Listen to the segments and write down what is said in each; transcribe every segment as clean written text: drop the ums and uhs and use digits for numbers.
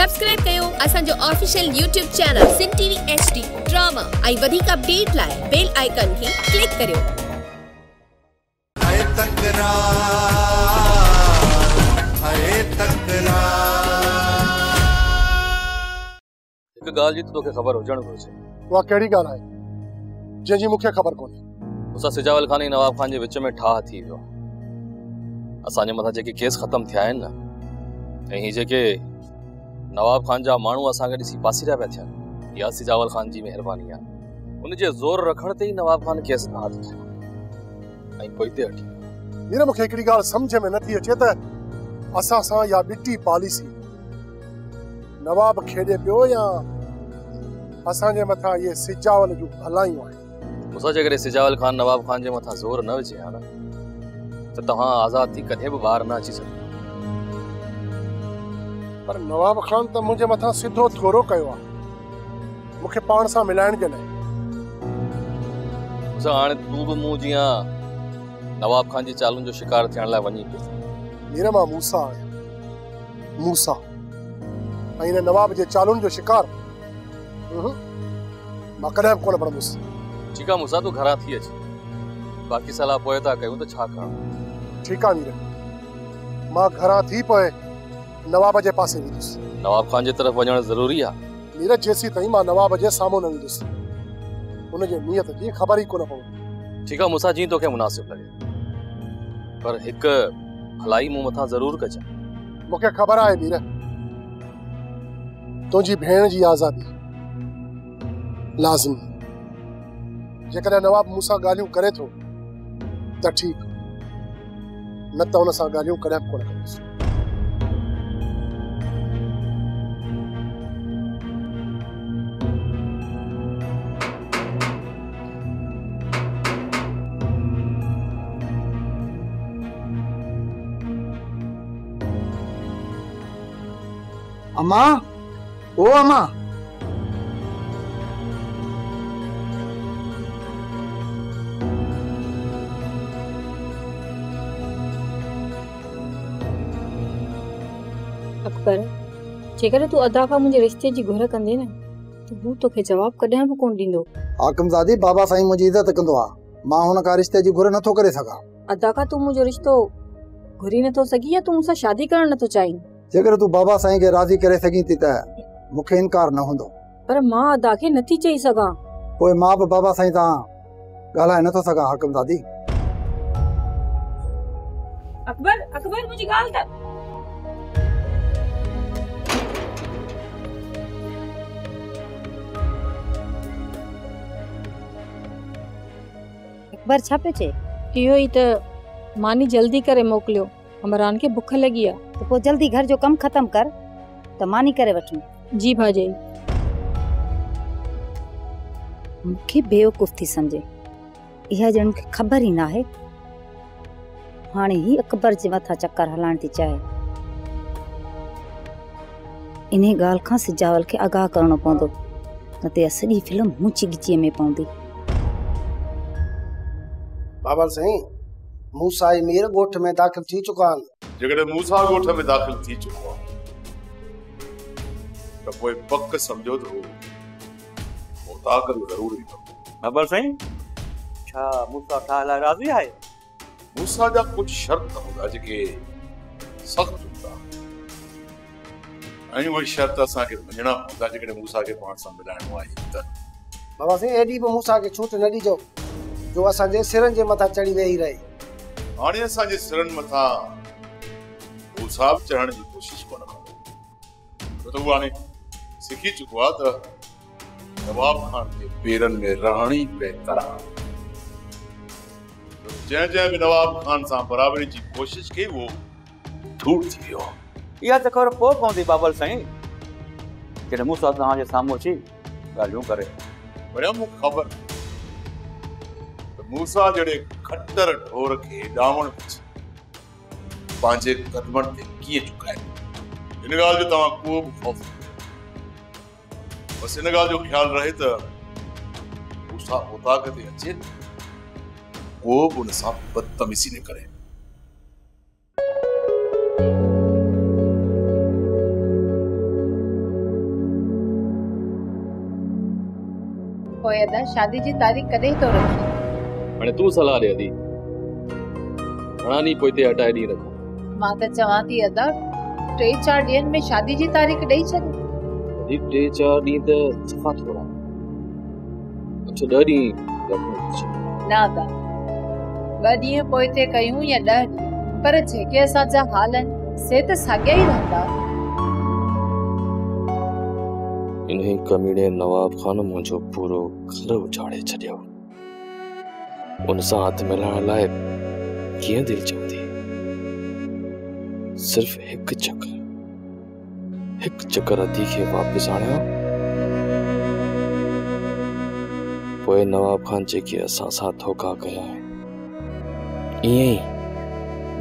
Subscribe कयो असांजो official YouTube channel सिन TV HD drama ऐं वधीक अपडेट लाइ बेल आइकन खे क्लिक करियो। हिकु ॻाल्हि जी तोखे ख़बर हुजण घुरिजे। उहा कहिड़ी ॻाल्हि आहे जंहिंजी मूंखे ख़बर कोन्हे? उसा सिजावल खान ऐं नवाब खान जे विच में ठाह थी वियो। असांजे मथां जेके केस ख़तम थिया आहिनि न, ऐं ही जेके नवाब खान जा माण्हू असांखे ॾिसी पासीरा पिया थियनि, इहा सिजावल खान जी महिरबानी आहे। उनजे ज़ोर रखण ते ई नवाब खान केस न हाथ खयो ऐं पोइ ते हटी। हींअर मूंखे हिकिड़ी ॻाल्हि सम्झ में नथी अचे त असां सां या ॿिटी पॉलिसी नवाब खेॾे पियो या असांजे मथां इहे सिजावल जूं भलायूं आहिनि। मूंसां जेकॾहिं सिजावल खान नवाब खान जे मथां ज़ोर न विझे हा न, त तव्हां आज़ाद थी कॾहिं बि ॿाहिरि न अची सघो। पर नवाब खान त मुंहिंजे मथां सिधो थोरो कयो आहे मूंखे पाण सां मिलाइण जे लाइ। हाणे तूं बि मूं जीअं नवाब खान जी चालुनि जो शिकार थियण लाइ वञी पियो। हींअर मां मूसा आहियां, मूसा ऐं हिन नवाब जे चालुनि जो शिकार मां कॾहिं कोन बणंदुसि। ठीकु आहे मूसा, तूं घरां थी अच, बाक़ी सलाह पोइ था कयूं त छा करणो। ठीकु आहे नीरज, मां घरां थी पोइ नवाब जे पासे वेंदुसि। नवाब खान जे तरफ़ वञण ज़रूरी आहे नीरज, जेसीं ताईं मां नवाब जे साम्हूं न वेंदुसि उनजे नियत जी ख़बर ई कोन पवंदी। ठीकु आहे मूसा, जीअं तोखे मुनासिब लॻे, पर हिकु भलाई मूं मथां ज़रूरु कजांइ। मूंखे ख़बर आहे वीर, तुंहिंजी भेण जी आज़ादी लाज़िमी। जेकॾहिं नवाब मूंसां ॻाल्हियूं करे थो त ठीकु, न त हुन सां ॻाल्हियूं कॾहिं कोन कंदुसि। अम्मा, ओ अम्मा, अकबर, जेकर तू अदा खां मुंहिंजे रिश्ते जी घुर कंदे न त हू तोखे जवाब कॾहिं बि कोन ॾींदो। हाकिमज़ादी, बाबा साईं मुंहिंजी इज़त कंदो आहे, मां हुन खां रिश्ते जी घुर नथो करे सघां। अदा खां तू मुंहिंजो रिश्तो घुरी नथो सघी या तू मूंसां शादी करणु नथो चाहीं? जेकर तू बाबा साईं खे राज़ी करे सघीं थी त मूंखे इनकार न हूंदो। पर मां अदा खे नथी चई सघां। पोइ मां बि बाबा साईं सां ॻाल्हाए नथो सघां। हाकिमज़ादी, अकबर, अकबर मुंहिंजी ॻाल्हि त अकबर छा पे चे? इहो ई त मानी जल्दी करे मोकिलियो, हमरान खे बुख लगी आहे। तो पोइ जल्दी घर जो कम खत्म कर त मानी करे वठूं। जी भाजी। मूंखे बेवकूफ़ थी समझे, इहा ॼण मूंखे ख़बर ई न आहे। हाणे ही अकबर जे मथां चक्कर हलाइण थी चाहे। इन ॻाल्हि खां सिजावल खे आगाह करणो पवंदो, न त सॼी फिल्म मुंची गिचीअ में पवंदी। बाबा साईं, मूसा ऐं मीर ॻोठ में दाख़िल थी चुका आहिनि। जेकॾहिं मूसा ॻोठ में दाख़िल थी चुको आहे त पोइ पक सम्झो त मुताक़िल ज़रूर ईंदो। बाबा साईं, छा मूसा ठाह लाइ राज़ी आहे? मूसा जा कुझु शर्त हूंदा जेके सख़्त हूंदा, ऐं उहे शर्त असांखे मञणा हूंदा जेकॾहिं मूसा खे पाण सां मिलाइणो आहे त। बाबा साईं, एॾी बि मूसा खे छूट न ॾिजो जो असांजे सिरनि जे मथां चढ़ी वेही रहे। हाणे असांजे सिरनि मथां मूसा बि चढ़ण जी कोशिशि कोन कंदो, छो त उहो हाणे सिखी चुको आहे त नवाब खान जे पेरनि में रहण ई बहितर आहे। जंहिं बि नवाब खान सां बराबरी जी कोशिशि कई उहो धूड़ थी वियो। इहा त ख़बर पोइ पवंदी बाबल साईं, जॾहिं मूसा तव्हांजे साम्हूं अची ॻाल्हियूं करे। पर मूंखे ख़बर मूसा जड़े खट्टर ढोर के डावण पंहिंजे कदमनि ते कीअं झुकाए। इन ॻाल्हि जो तव्हां को बि ख़ौफ़ न कयो, बसि इन ॻाल्हि जो ख़्यालु रहे त मूसा उताक ते अचे को बि उन सां बदतमीज़ी न करे। पोइ अदा शादी जी तारीख़ कॾहिं तो रखी? हाणे तूं सलाह ॾे अदी घणा ॾींहं पोइ हिते हटाए ॾींहुं रखो? मां त चवां थी अदा 3-4 ॾींहनि में शादी जी तारीख़ ॾेई छॾ। 3-4 ॾींहं त सफ़ा थोड़ा। अच्छा 10 ॾींहं रखो। ना अदा 2 ॾींहं पोइ ते कयूं या 10 ॾींहं, पर जेके असांजा हाल आहिनि से त साॻिया ई रहंदा। इन्हीं कमीने नवाब खान मुझो पूरो घर उजाड़े छड़ियो। उन सां हथ मिलाइण लाइ कीअं दिल चवंदी? सिर्फ हिकु चक्कर अदी खे वापस आणियो, पोइ नवाब खान जेके असां सां धोखा कया ईअं ई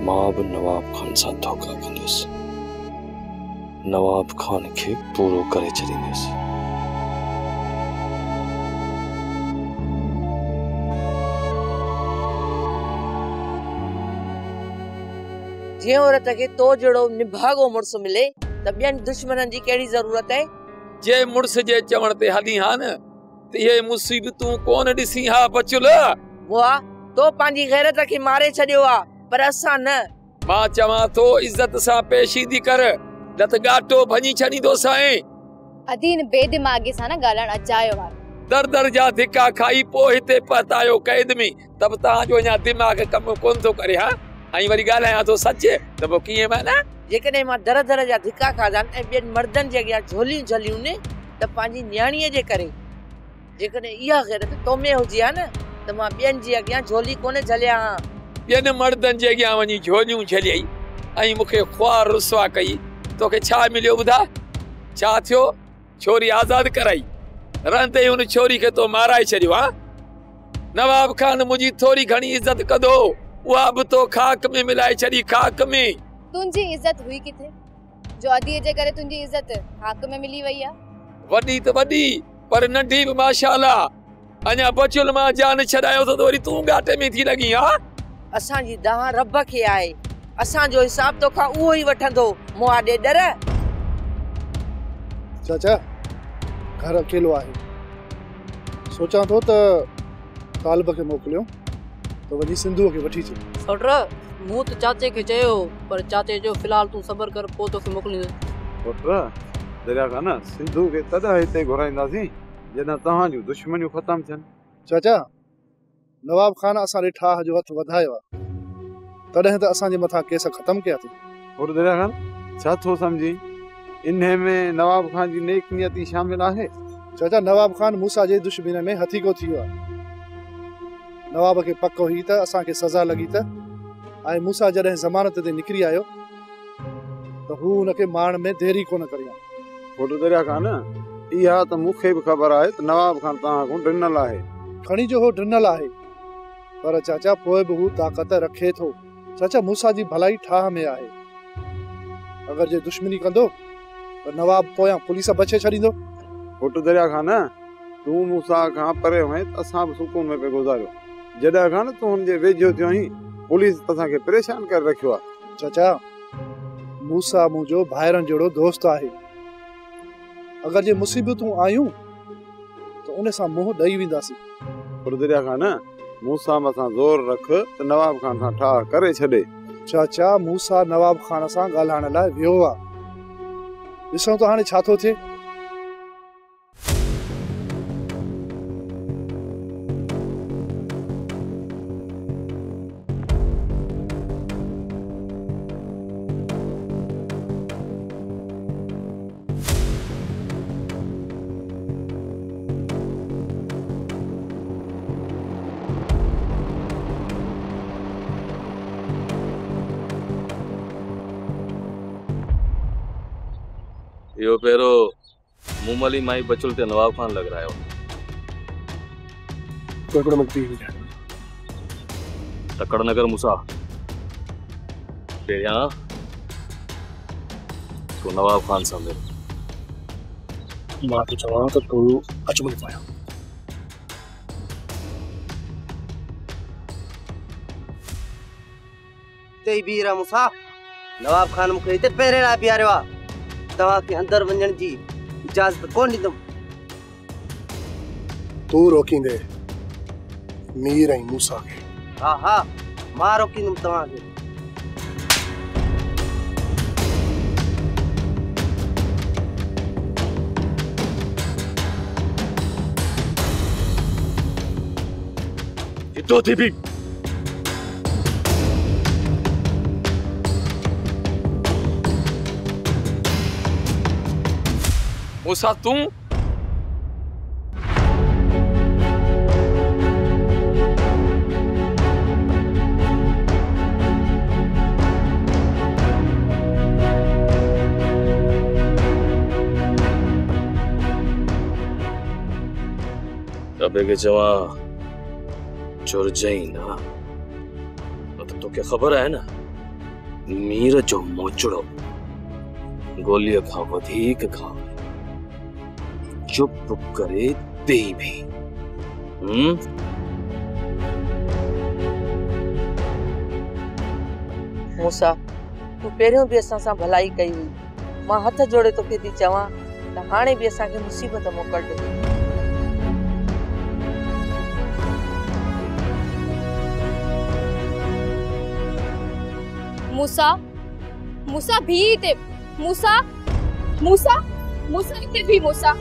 मां बि नवाब खान सां धोखा कंदुसि। नवाब खान खे पूरो करे छॾींदुसि। जे औरत खे तो जड़ो निभागो मुड़स मिले त ॿियनि दुश्मननि जी कहिड़ी ज़रूरत आहे? जे मुड़स जे चवण ते हली हा न त ये मुसीबतूं कोन ॾिसी हा बचुल। बुआ तो पंहिंजी गैरत खे मारे छॾियो आ, पर असां न। मां चवां तो इज्जत सां पेश ईंदी कर, न त गाटो भञी छॾींदो साईं। अदीन बेदिमागी सां न ॻाल्हाइण अचायो आहे। दर जा धिका खाई पोइ हिते पतायो कैद में, तब तव्हांजो अञा दिमाग़ कम कोन थो करे। हा ऐं वरी ॻाल्हायां थो सच त पोइ कीअं माना? जेकॾहिं मां दर जा धिका खाधा ऐं ॿियनि मर्दनि जे अॻियां झोलियूं झलियूं न त पंहिंजी न्याणीअ जे करे, जेकॾहिं इहा गैरत तो में हुजे हा न त मां ॿियनि जे अॻियां झोली कोन झलिया हा। ॿियनि मर्दनि जे अॻियां वञी झोलियूं झलियई ऐं मूंखे ख्वार रुसवा कई। तोखे छा मिलियो ॿुधा? छा थियो? छोरी आज़ाद कराई, रहंदे हुन छोरी खे तो माराए छॾियो। हा नवाब खान मुंहिंजी थोरी घणी इज़त कंदो, उहा बि तो खाक में मिलाए छॾी। खाक में तुंहिंजी इज़त हुई किथे जो अदीअ जे करे तुंहिंजी इज़त खाक में मिली वई आहे? वॾी त वॾी पर नंढी बि माशाअल्लाह। अञा बचुल मां जान छॾायो त वरी तूं घाटे में थी लॻी। हा असांजी दाह रब खे आहे, असांजो हिसाब तोखां उहो ई वठंदो। मुआ ॾे डर। चाचा घर अकेलो आहे, सोचां थो त तालिब खे मोकिलियो तो वञी सिंधुअ खे वठी अचे। सौट मूं त चाचे खे चयो, पर चाचे जो फिलहाल तूं सबर कर, पोइ तोखे मोकिलींदुसि। पुट दरिया खां न सिंधु खे तॾहिं हिते घुराईंदासीं जॾहिं तव्हांजूं दुश्मनियूं ख़तमु थियनि। चाचा नवाब खान असां ॾे ठाह जो हथ वधायो आहे, तॾहिं त असांजे मथां केस ख़तमु कया अथई। पुट दरिया खान छा थो सम्झी? इन में नवाब खान जी नेक नियती शामिल आहे। चाचा नवाब खान मूसा जे दुश्मन में हथीको थी वियो आहे। नवाब खे पक हुई त असांखे सज़ा लॻी त ऐं मूसा जॾहिं ज़मानत ते निकिरी आयो त हू हुनखे मारण में देरी कोन करियो। पुट दरिया खान इहा त मूंखे बि ख़बर आहे त नवाब खान तव्हां खां ॾिनल आहे। खणी जो हो ॾिनल आहे, पर चाचा पोइ बि हू ताक़त रखे थो। चाचा मूसा जी भलाई ठाह में आहे, अगर जे दुश्मनी कंदो त नवाब पोयां पुलिस बचे छॾींदो। पुट दरिया खान तूं मूसा खां परे हुए त असां बि सुकून में पे गुज़ारियो। जॾहिं खां तूं हुनजे वेझो थियो आहीं पुलिस असांखे परेशान करे रखियो आहे। चाचा मूसा मुंहिंजो भाइरनि जहिड़ो दोस्त आहे, अगर जे मुसीबतूं आयूं त उन सां मुंहुं ॾेई वेंदासीं। पुट दरिया खान मूसा मथां ज़ोर रख त नवाब खान सां ठाह करे छॾे। चाचा मूसा नवाब खान सां ॻाल्हाइण लाइ वियो आहे, ॾिसूं त हाणे छा थो थिए। यो पेरो मुमली माई बचुल ते नवाब खान लग रहा है। कोई मिनट पी लिया तकड़ नगर मूसा तेरिया तो नवाब खान सामने मां तो चवां त तू अचवञ पाया। तेई बीरा मूसा नवाब खान मूंखे हिते पहिरें लाइ बीहारियो आहे, तव्हांखे अंदरि वञण जी इजाज़त कोन ॾींदुमि। तू रोकींदे मीर ऐं मूसा खे। हाँ हाँ मां रोकींदुमि तव्हांखे। जितो थी भी मूसा तू अबे के जवा चोर जाई ना तो क्या खबर है ना मीर जो मोचड़ो गोली खा वधीक खा चुप करे ते भी। मूसा तू पहिरियों भी असां सां भलाई कई हुई। मां हथ जोड़े तोखे थी चवां त हाणे भी असांखे मुसीबत मों कढ। मूसा मूसा भी ते मूसा मूसा मूसा इते भी मूसा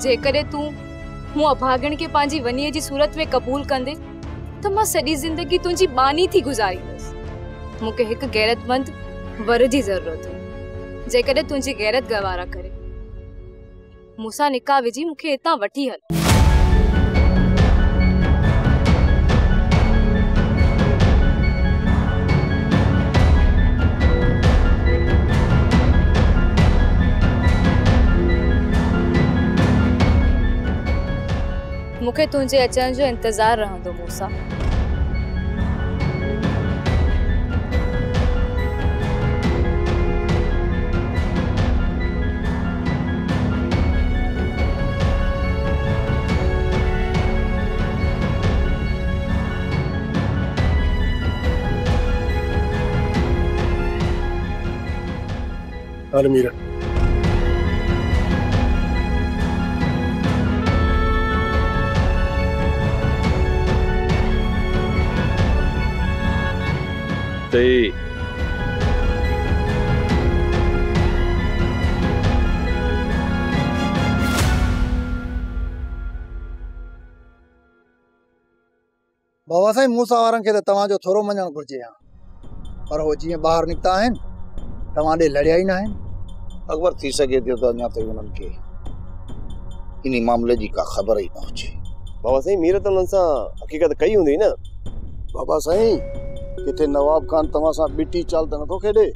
जेकरे तू हूँ अभागण के पांजी वनीअ जी सूरत में कबूल कंदे तो मां सॼी जिंदगी तुंहिंजी बानी थी गुजारींदसि। मूंखे हिकु गैरतमंद वर जी ज़रूरत हुई जेकॾहिं तुंहिंजी गैरत गवारा करे। मूसा निकाह विझी मूंखे हितां वठी हल। मूंखे तुंहिंजे अचण जो इंतजार रहंदो मूसा। हल मीरा ते बाबा साईं मूसा वारनि खे त तव्हांजो थोरो मञणु घुरिजे हा, पर हो जीअं ॿाहिरि निकिता आहिनि तव्हां ॾे लड़िया ई न आहिनि। अकबर थी सके तो अञा ताईं उन्हनि खे इन मामले जी का ख़बर ई न हुजे। बाबा साईं मीर त उन्हनि सां हक़ीक़त कई हूंदी न। बाबा साईं किथे नवाब खान तव्हां सां बिटी चाल त नथो खेॾे?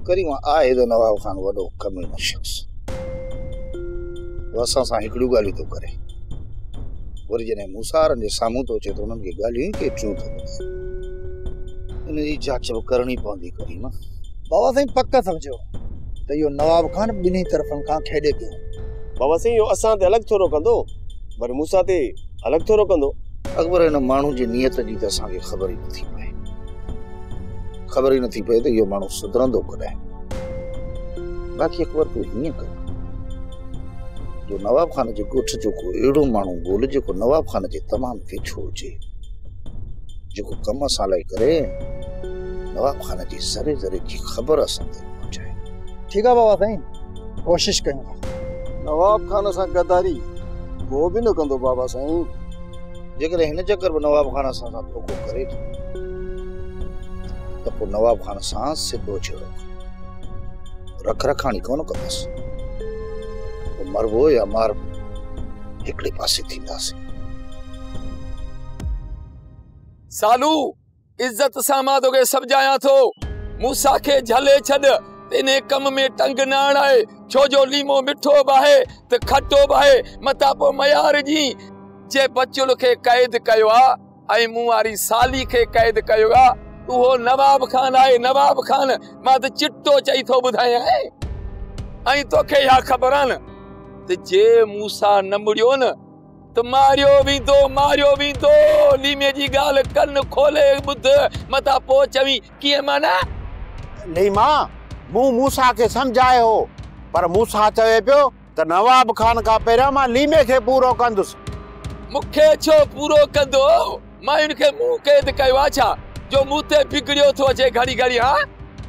करीम आहे त नवाब खान वॾो कमीनो शख़्स, वो असां सां हिकिड़ियूं ॻाल्हियूं थो करे, वरी जॾहिं मूसा वारनि जे साम्हूं थो अचे त उन्हनि खे ॻाल्हियूं ई केतिरियूं थो ॿुधाए। इन जी जांच करणी पवंदी करीम। बाबा साईं पक समझो त इहो नवाब खान ॿिन्ही तरफ़नि खां खेॾे पियो। बाबा साईं इहो असां ते अलॻि थोरो कंदो पर मूसा ते अलॻि थोरो कंदो। अकबर हिन माण्हू जी नियत जी त असांखे ख़बर ई नथी पए, ख़बर ई नथी पए त इहो माण्हू सुधरंदो कॾहिं। बाक़ी अकबर तूं हीअं कर जो नवाब खान जे ॻोठ जो को अहिड़ो माण्हू ॻोल्ह जेको नवाब खान जे तमामु वेठो हुजे, जेको कम असां लाइ करे नवाब खान जी ज़रे ज़रे जी ख़बर असां ताईं पहुचाए। ठीकु आहे बाबा साईं, कोशिशि कयूं था। नवाब खान सां गद्दारी को बि न कंदो बाबा साईं। जेकॾहिं हिन चकर में नवाब खान सां धोखो करे थो त पोइ नवाब खान सां सिधो छेड़ो रख रखाणी कोन कंदसि, मरबो या मारबो हिकिड़े पासे थींदासीं। सालू इज्जत सां मां तोखे सम्झायां थो, मूसा खे झले छॾ, इन कम में टंग न अणाए, छो जो लीमो मिठो बाहे त खटो बाहे, मता पोइ मयार जी जे बचुल खे क़ैद कयो आहे ऐं मूं वारी साली खे क़ैद कयो आहे, उहो नवाब खान आहे। नवाब खान मां त चिट्टो चई थो ॿुधायां ऐं तोखे इहा ख़बर आहे न त जे मूसा न मुड़ियो न त मारियो वेंदो। लीमे जी ॻाल्हि कन खोले ॿुध, मता पोइ चवी कीअं माना? नहीं मां मूं मूसा खे समझायो, पर मूसा चवे पियो त नवाब खान खां पहिरियां मां लीमे खे पूरो कंदुसि। मूंखे छो पूरो कंदो? मां इनखे मुंहुं क़ैद कयो आहे छा जो मूं ते बिगड़ियो थो अचे घड़ी घड़ी? हा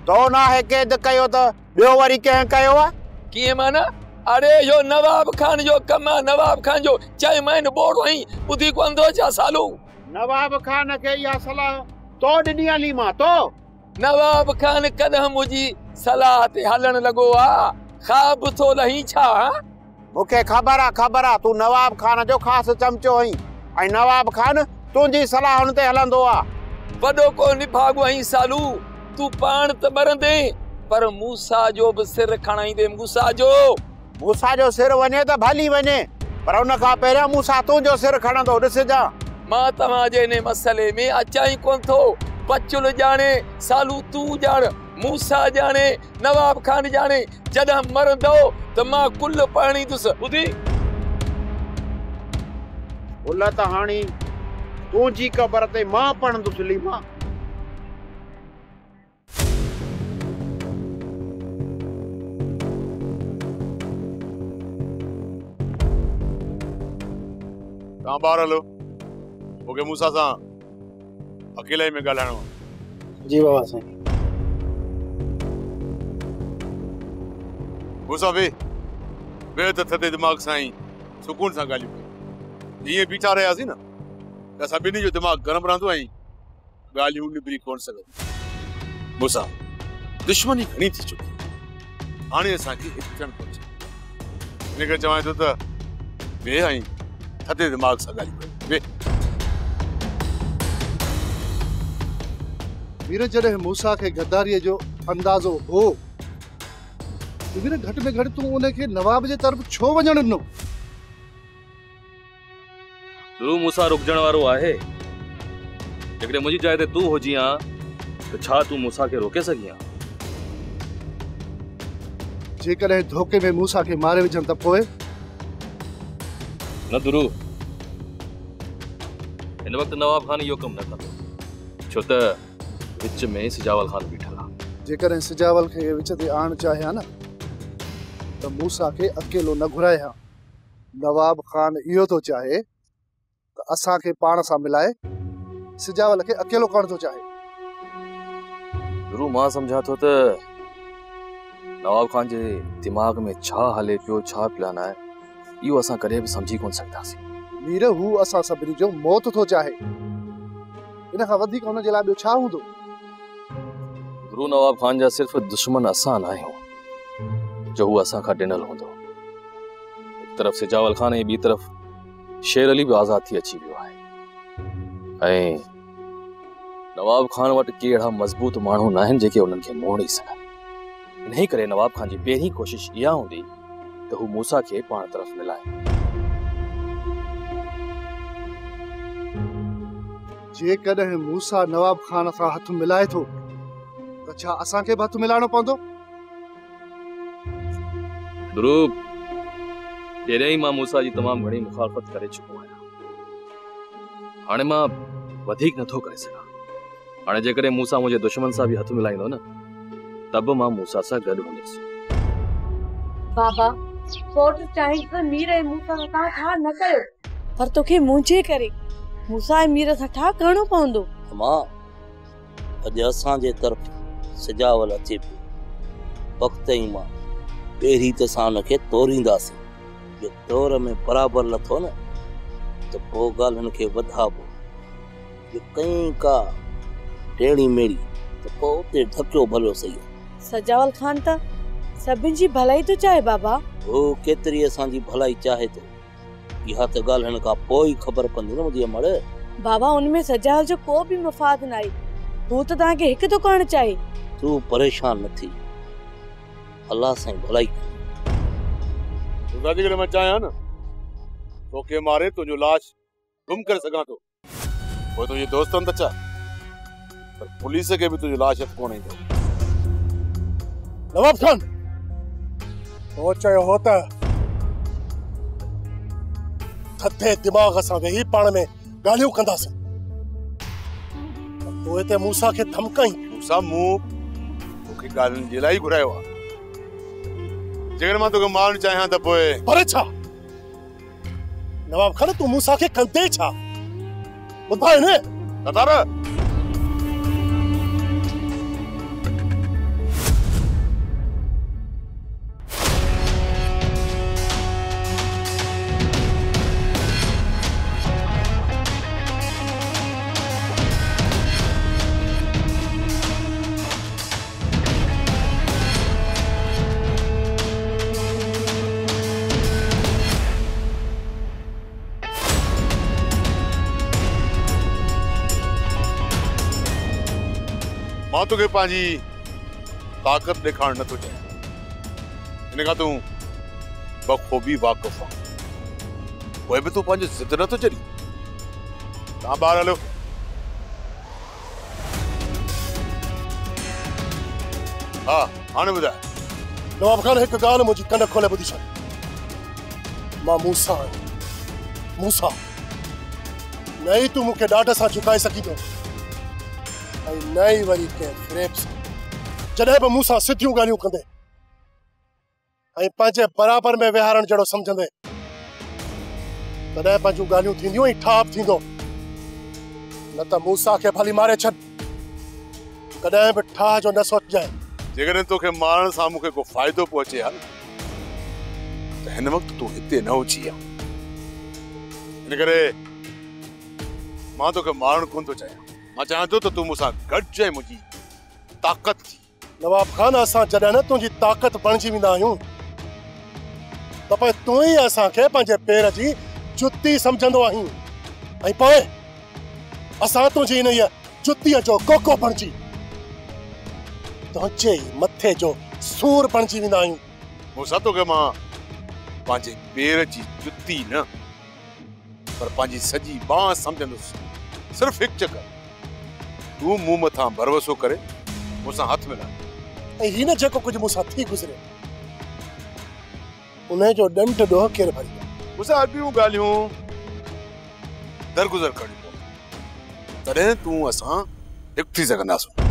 तो नाहे क़ैद कयो त ॿियो वरी कंहिं कयो आहे? कीअं माना? अरे यो नवाब खान जो कम आहे, नवाब खान जो चई मैंने बोर्ड वही ॿुधी कोंदो छा सालू? नवाब खान खे इहा सलाह तो ॾिनी आहे मां तो? नवाब खान कदम मुंहिंजी सलाह ते हलण लॻो आहे, ख़्वाब थो लही छा? मूंखे ख़बर आहे तूं नवाब खान जो ख़ासि चमचो आहीं ऐं नवाब खान तुंहिंजी सलाहुनि ते हलंदो आहे। वॾो को निभागो आहीं सालू, तूं पाण त मरंदे पर मूसा जो बि सिर खणाईंदे। मूसा जो सिर वञे त भली वञे, पर उन खां पहिरियां मूसा तुंहिंजो सिर खणंदो। ॾिसजां मां तव्हांजे इन मसइले में अचाई कोन थो। बचुल ॼाणे, सालू तूं ॼाण, मूसा ॼाणे, नवाब खान ॼाणे। जॾहिं मरंदो त मां कुल पढ़ींदुसि। ॿुधी कुल त हाणे तुंहिंजी क़बर ते मां पढ़ंदुसि लीमा। तव्हां ॿार हलो, मूंखे मूसा सां अकेले में ॻाल्हाइणो आहे। जी बाबा साईं। मूसा वे त थधे दिमाग़ सां ई सुकून सां ॻाल्हियूं कयूं। ईअं बीठा रहियासीं न त असां ॿिन्ही जो दिमाग़ गरम रहंदो ऐं ॻाल्हियूं निबिरी कोन सघंदियूं। मूसा दुश्मनी घणी थी चुकी, हाणे असांखे हिकु थियणु घुरिजे। इन करे चवां थो त वे ऐं थधे दिमाग़ सां ॻाल्हियूं कयूं। वे वीर, जॾहिं मूसा खे गद्दारीअ जो अंदाज़ो हो वीर, घटि में घटि तूं उनखे नवाब जे तरफ़ छो वञण ॾिनो? गुरु मूसा रुकजण वारो आहे। जेकॾहिं मुंहिंजी जाइ ते तूं हुजी हा त छा तूं मूसा खे रोके सघी हा? जेकॾहिं धोखे में मूसा खे मारे विझनि त पोइ? न दुरू, हिन वक़्तु नवाब खान इहो कमु न कंदो, छो त विच में सिजावल खान बीठल आहे। जेकॾहिं सिजावल खे विच ते आणणु चाहे हा न त मूसा खे अकेलो न घुराए हा। नवाब खान इहो थो चाहे त असांखे पाण सां मिलाए सिजावल खे अकेलो करणु थो चाहे। गुरु, मां सम्झां थो त नवाब खान जे दिमाग़ में छा हले पियो, छा प्लान आहे, इहो असां कॾहिं बि सम्झी कोन सघंदासीं। वीर, हू असां सभिनी जो मौत थो चाहे, इन खां वधीक हुन जे लाइ ॿियो छा हूंदो? गुरु, नवाब खान जा सिर्फ़ दुश्मन असां न आहियूं जो हू असां खां ॾिनल हूंदो। हिकु तरफ़ सिजावल खान ऐं ॿी तरफ़ शेर अली बि आज़ाद थी अची वियो आहे ऐं नवाब खान वटि के अहिड़ा मज़बूत माण्हू न आहिनि जेके उन्हनि खे मोड़ी सघनि। इन्ही करे नवाब खान जी पहिरीं कोशिश इहा हूंदी त हू मूसा खे पाण तरफ़ मिलाए। जेकॾहिं मूसा नवाब खान सां हथ मिलाए थो त छा असांखे बि हथ मिलाइणो पवंदो? गुरु, पहिरियों ई मां मूसा जी तमामु घणी मुखालफ़त करे चुको आहियां। हाणे मां वधीक नथो करे सघां। हाणे जेकॾहिं मूसा मुंहिंजे दुश्मन सां बि हथ मिलाईंदो न त बि मां मूसा सां गॾु हूंदुसि। बाबा, फोट चाहे त मीर ऐं मूसा सां ठा न कयो, पर तोखे मुंहिंजे करे मूसा ऐं मीर सां ठा करणो पवंदो। मां अॼु असांजे तरफ़ सिजावल अचे पियो, वक़्त ई मां पहिरीं त असां हुनखे तोरींदासीं। जो तौर में बराबरि लथो न त पोइ ॻाल्हियुनि खे वधाबो। जो कई का टेड़ी मेड़ी त पोइ उते धकियो भलियो सही आहे। सजावल खान त सभिनि जी भलाई तो चाहे बाबा। वो केतरी असांजी भलाई चाहे तो, इहा त ॻाल्हि खां पोइ ख़बर पवंदी न मुंहिंजी अमड़। बाबा, उनमें सजावल जो को बि मफ़ाद न आहे। हू त तव्हांखे हिकु थो करणु चाहे। तूं परेशान न थी, अल्लाह साईं भलाई तुंहिंजा जेकॾहिं मां चाहियां न तोखे मारे तुंहिंजो लाश गुम करे सघां थो, पोइ तुंहिंजे दोस्तनि त छा, पर पुलिस खे बि तुंहिंजो लाश हथ कोन ईंदो। नवाब खान, तो चयो हो त थधे दिमाग़ सां वेही पाण में ॻाल्हियूं कंदासीं। तो हिते मूसा खे धमकाई। मूसा मूं तोखे ॻाल्हियुनि जे लाइ घुरायो आहे। जेकर मां तोखे मारण चाहियां त पोइ पर छा नवाब खान तू मूसा के कंदे छा ॿुधाए न कतार मां तोखे पंहिंजी ताक़त ॾेखारण नथो चाहियां इन खां तूं बखूबी वाक़िफ़ आहे पोइ बि तूं पंहिंजो ज़िद नथो छॾी तव्हां ॿाहिरि हलो हा हाणे ॿुधाए नवाब खान हिकु ॻाल्हि मुंहिंजी कन खोले ॿुधी छॾ मां मूसा आहियां मूसा न ई तूं मूंखे ॾाढ सां झुकाए सघींदो ऐं न ई वरी कंहिं फ़रेब सां जॾहिं बि मूंसां सिधियूं ॻाल्हियूं कंदे ऐं पंहिंजे बराबर में विहारण जहिड़ो सम्झंदे तॾहिं पंहिंजूं ॻाल्हियूं थींदियूं ऐं ठाप थींदो न त मूसा खे भली मारे छॾ कॾहिं बि ठाह जो न सोचजांइ जेकॾहिं तोखे मारण सां मूंखे को फ़ाइदो पहुचे हा त हिन वक़्तु तूं हिते न हुजी आ इन करे मां तोखे मारण कोन थो चाहियां मां चाहियां थो त तूं मूंसां गॾिजांइ मुंहिंजी ताक़त थी नवाब खान असां जॾहिं न तुंहिंजी ताक़त बणिजी वेंदा आहियूं त पोइ तूं ई असांखे पंहिंजे पेर जी जुती सम्झंदो आहीं ऐं पोइ असां तुंहिंजी इन जुतीअ जो कोको बणिजी तुंहिंजे मथे जो सूर बणिजी वेंदा आहियूं मूंसां तोखे मां पंहिंजे पेर जी जुती न पर पंहिंजी सॼी बांह सम्झंदुसि सिर्फ़ु हिकु चकर तूं मूं मथां भरोसो करे मूंसां हथ मिलाए ऐं हिन जेको कुझु मूंसां थी गुज़रे उन जो ॾंढ ॾोह केरु भरींदो मूंसां अॻियूं ॻाल्हियूं दरगुज़र करणियूं तॾहिं तूं असां हिकु थी सघंदासीं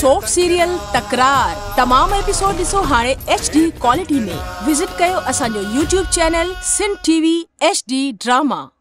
सोप सीरियल तकरार तमाम एपिसोड ॾिसो हाणे HD क्वालिटी में विजिट कयो असांजो YouTube channel Sindh TV HD drama.